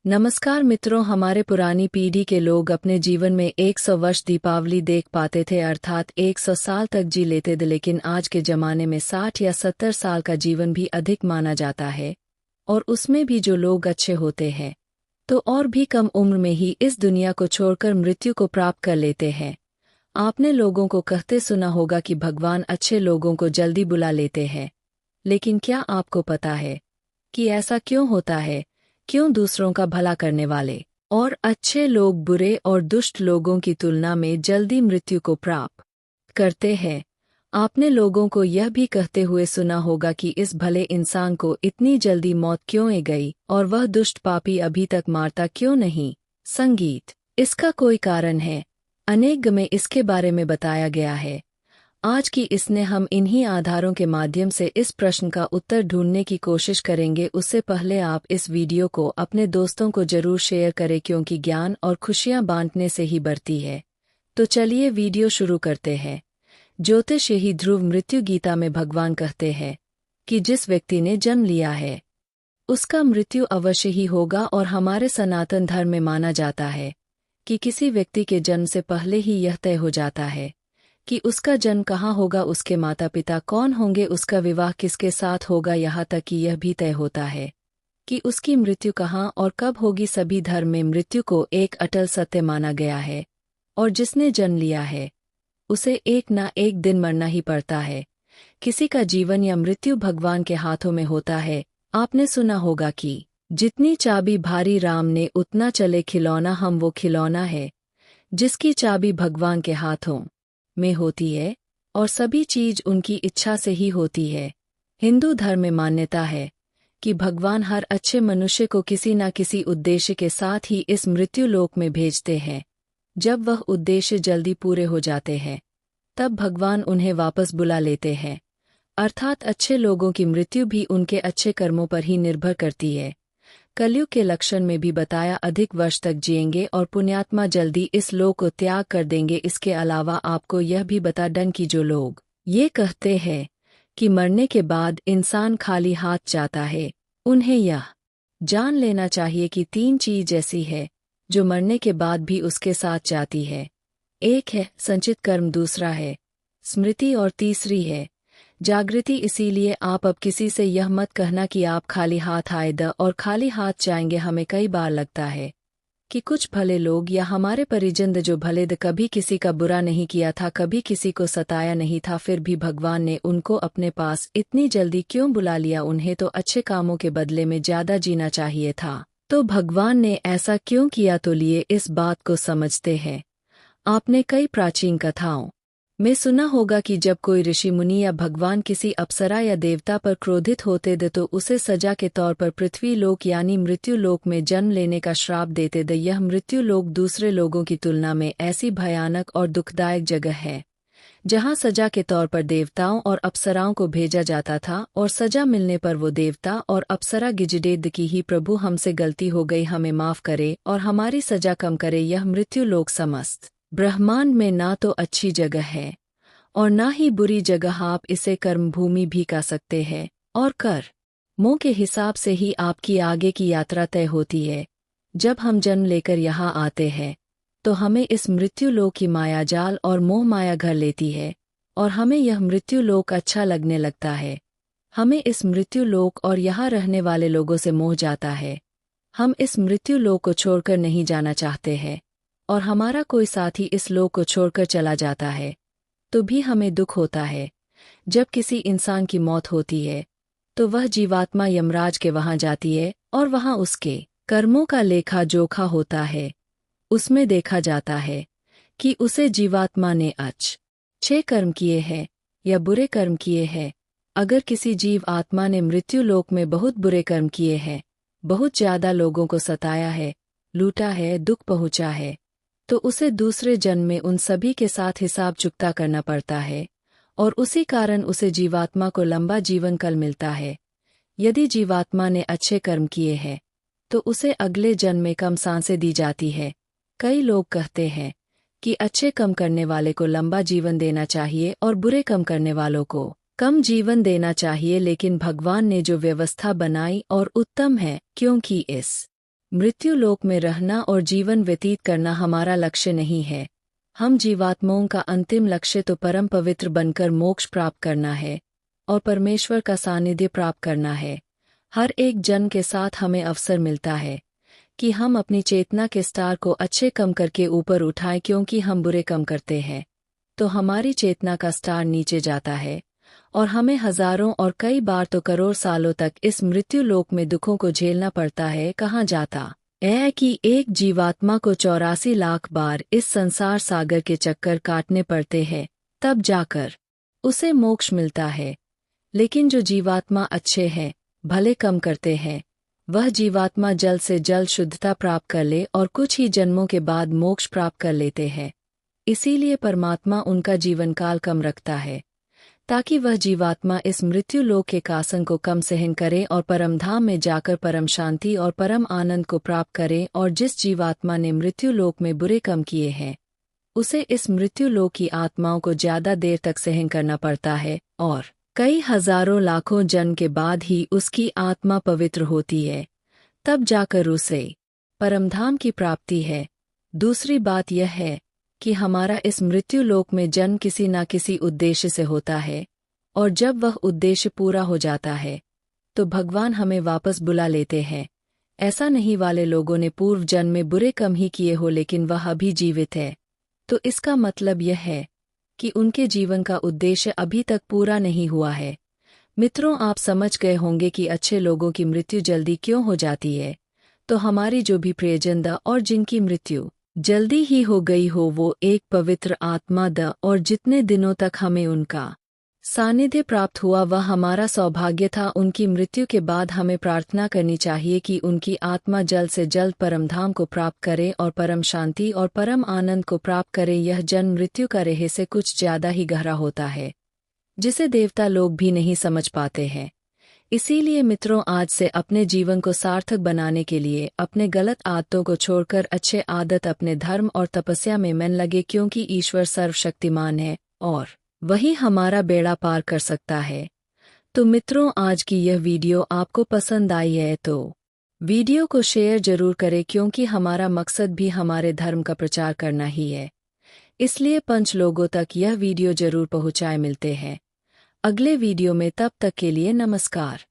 नमस्कार मित्रों, हमारे पुरानी पीढ़ी के लोग अपने जीवन में 100 वर्ष दीपावली देख पाते थे, अर्थात 100 साल तक जी लेते थे। लेकिन आज के ज़माने में 60 या 70 साल का जीवन भी अधिक माना जाता है, और उसमें भी जो लोग अच्छे होते हैं तो और भी कम उम्र में ही इस दुनिया को छोड़कर मृत्यु को प्राप्त कर लेते हैं। आपने लोगों को कहते सुना होगा कि भगवान अच्छे लोगों को जल्दी बुला लेते हैं, लेकिन क्या आपको पता है कि ऐसा क्यों होता है? क्यों दूसरों का भला करने वाले और अच्छे लोग बुरे और दुष्ट लोगों की तुलना में जल्दी मृत्यु को प्राप्त करते हैं? आपने लोगों को यह भी कहते हुए सुना होगा कि इस भले इंसान को इतनी जल्दी मौत क्यों आ गई और वह दुष्ट पापी अभी तक मारता क्यों नहीं। संगीत इसका कोई कारण है। अनेक में इसके बारे में बताया गया है। आज की इसने हम इन्हीं आधारों के माध्यम से इस प्रश्न का उत्तर ढूंढने की कोशिश करेंगे। उससे पहले आप इस वीडियो को अपने दोस्तों को जरूर शेयर करें, क्योंकि ज्ञान और खुशियां बांटने से ही बढ़ती है। तो चलिए वीडियो शुरू करते हैं। ज्योतिष यही ध्रुव मृत्यु गीता में भगवान कहते हैं कि जिस व्यक्ति ने जन्म लिया है उसका मृत्यु अवश्य ही होगा, और हमारे सनातन धर्म में माना जाता है कि किसी व्यक्ति के जन्म से पहले ही यह तय हो जाता है कि उसका जन्म कहाँ होगा, उसके माता पिता कौन होंगे, उसका विवाह किसके साथ होगा, यहाँ तक कि यह भी तय होता है कि उसकी मृत्यु कहाँ और कब होगी। सभी धर्म में मृत्यु को एक अटल सत्य माना गया है, और जिसने जन्म लिया है उसे एक ना एक दिन मरना ही पड़ता है। किसी का जीवन या मृत्यु भगवान के हाथों में होता है। आपने सुना होगा कि जितनी चाबी भारी राम ने उतना चले खिलौना, हम वो खिलौना है जिसकी चाबी भगवान के हाथों में होती है, और सभी चीज उनकी इच्छा से ही होती है। हिंदू धर्म में मान्यता है कि भगवान हर अच्छे मनुष्य को किसी न किसी उद्देश्य के साथ ही इस मृत्यु लोक में भेजते हैं। जब वह उद्देश्य जल्दी पूरे हो जाते हैं तब भगवान उन्हें वापस बुला लेते हैं, अर्थात अच्छे लोगों की मृत्यु भी उनके अच्छे कर्मों पर ही निर्भर करती है। कलयुग के लक्षण में भी बताया अधिक वर्ष तक जिएंगे और पुण्यात्मा जल्दी इस लोक को त्याग कर देंगे। इसके अलावा आपको यह भी बता डन कि जो लोग ये कहते हैं कि मरने के बाद इंसान खाली हाथ जाता है, उन्हें यह जान लेना चाहिए कि 3 चीज ऐसी है जो मरने के बाद भी उसके साथ जाती है। एक है संचित कर्म, दूसरा है स्मृति, और तीसरी है जागृति। इसीलिए आप अब किसी से यह मत कहना कि आप खाली हाथ आए द और खाली हाथ जाएंगे। हमें कई बार लगता है कि कुछ भले लोग या हमारे परिजन जो भले द कभी किसी का बुरा नहीं किया था, कभी किसी को सताया नहीं था, फिर भी भगवान ने उनको अपने पास इतनी जल्दी क्यों बुला लिया? उन्हें तो अच्छे कामों के बदले में ज्यादा जीना चाहिए था, तो भगवान ने ऐसा क्यों किया? तो लिए इस बात को समझते हैं। आपने कई प्राचीन कथाओं में सुना होगा कि जब कोई ऋषि मुनि या भगवान किसी अप्सरा या देवता पर क्रोधित होते थे तो उसे सजा के तौर पर पृथ्वी लोक यानी मृत्यु लोक में जन्म लेने का श्राप देते थे। यह मृत्यु लोक दूसरे लोगों की तुलना में ऐसी भयानक और दुखदायक जगह है जहां सजा के तौर पर देवताओं और अप्सराओं को भेजा जाता था, और सजा मिलने पर वो देवता और अप्सरा गिजडेद की ही प्रभु हमसे गलती हो गई, हमें माफ करे और हमारी सजा कम करे। यह मृत्यु लोक समस्त ब्रह्मांड में ना तो अच्छी जगह है और ना ही बुरी जगह। आप इसे कर्मभूमि भी कह सकते हैं, और कर्मों के हिसाब से ही आपकी आगे की यात्रा तय होती है। जब हम जन्म लेकर यहाँ आते हैं तो हमें इस मृत्यु लोक की माया जाल और मोह माया घर लेती है, और हमें यह मृत्यु लोक अच्छा लगने लगता है। हमें इस मृत्यु लोक और यहाँ रहने वाले लोगों से मोह जाता है। हम इस मृत्यु लोक को छोड़कर नहीं जाना चाहते हैं, और हमारा कोई साथी इस लोक को छोड़कर चला जाता है तो भी हमें दुख होता है। जब किसी इंसान की मौत होती है तो वह जीवात्मा यमराज के वहां जाती है, और वहां उसके कर्मों का लेखा जोखा होता है। उसमें देखा जाता है कि उसे जीवात्मा ने अच्छे कर्म किए हैं या बुरे कर्म किए हैं। अगर किसी जीव आत्मा ने मृत्यु लोक में बहुत बुरे कर्म किए हैं, बहुत ज्यादा लोगों को सताया है, लूटा है, दुख पहुंचा है, तो उसे दूसरे जन्म में उन सभी के साथ हिसाब चुकता करना पड़ता है, और उसी कारण उसे जीवात्मा को लंबा जीवन काल मिलता है। यदि जीवात्मा ने अच्छे कर्म किए हैं तो उसे अगले जन्म में कम सांसें दी जाती है। कई लोग कहते हैं कि अच्छे कर्म करने वाले को लंबा जीवन देना चाहिए और बुरे कर्म करने वालों को कम जीवन देना चाहिए, लेकिन भगवान ने जो व्यवस्था बनाई और उत्तम है, क्योंकि इस मृत्यु लोक में रहना और जीवन व्यतीत करना हमारा लक्ष्य नहीं है। हम जीवात्माओं का अंतिम लक्ष्य तो परम पवित्र बनकर मोक्ष प्राप्त करना है और परमेश्वर का सानिध्य प्राप्त करना है। हर एक जन्म के साथ हमें अवसर मिलता है कि हम अपनी चेतना के स्टार को अच्छे कम करके ऊपर उठाएं, क्योंकि हम बुरे कम करते हैं तो हमारी चेतना का स्टार नीचे जाता है और हमें हजारों और कई बार तो करोड़ सालों तक इस मृत्यु लोक में दुखों को झेलना पड़ता है। कहाँ जाता है कि एक जीवात्मा को 84 लाख बार इस संसार सागर के चक्कर काटने पड़ते हैं, तब जाकर उसे मोक्ष मिलता है। लेकिन जो जीवात्मा अच्छे हैं, भले कम करते हैं, वह जीवात्मा जल्द से जल्द शुद्धता प्राप्त कर ले और कुछ ही जन्मों के बाद मोक्ष प्राप्त कर लेते हैं। इसीलिए परमात्मा उनका जीवन काल कम रखता है, ताकि वह जीवात्मा इस मृत्यु लोक के कासन को कम सहन करे और परमधाम में जाकर परम शांति और परम आनंद को प्राप्त करे। और जिस जीवात्मा ने मृत्यु लोक में बुरे कम किए हैं, उसे इस मृत्यु लोक की आत्माओं को ज्यादा देर तक सहन करना पड़ता है और कई हजारों लाखों जन्म के बाद ही उसकी आत्मा पवित्र होती है, तब जाकर उसे परमधाम की प्राप्ति है। दूसरी बात यह है कि हमारा इस मृत्यु लोक में जन्म किसी न किसी उद्देश्य से होता है, और जब वह उद्देश्य पूरा हो जाता है तो भगवान हमें वापस बुला लेते हैं। ऐसा नहीं वाले लोगों ने पूर्व जन्म में बुरे कम ही किए हो लेकिन वह अभी जीवित है, तो इसका मतलब यह है कि उनके जीवन का उद्देश्य अभी तक पूरा नहीं हुआ है। मित्रों, आप समझ गए होंगे कि अच्छे लोगों की मृत्यु जल्दी क्यों हो जाती है। तो हमारी जो भी प्रियजन द और जिनकी मृत्यु जल्दी ही हो गई हो, वो एक पवित्र आत्मा द और जितने दिनों तक हमें उनका सानिध्य प्राप्त हुआ वह हमारा सौभाग्य था। उनकी मृत्यु के बाद हमें प्रार्थना करनी चाहिए कि उनकी आत्मा जल्द से जल्द परमधाम को प्राप्त करे और परम शांति और परम आनंद को प्राप्त करे। यह जन्म मृत्यु का रहस्य कुछ ज्यादा ही गहरा होता है, जिसे देवता लोग भी नहीं समझ पाते हैं। इसीलिए मित्रों, आज से अपने जीवन को सार्थक बनाने के लिए अपने गलत आदतों को छोड़कर अच्छे आदत अपने धर्म और तपस्या में मन लगे, क्योंकि ईश्वर सर्वशक्तिमान है और वही हमारा बेड़ा पार कर सकता है। तो मित्रों, आज की यह वीडियो आपको पसंद आई है तो वीडियो को शेयर जरूर करें, क्योंकि हमारा मकसद भी हमारे धर्म का प्रचार करना ही है। इसलिए 5 लोगों तक यह वीडियो जरूर पहुंचाए। मिलते हैं अगले वीडियो में, तब तक के लिए नमस्कार।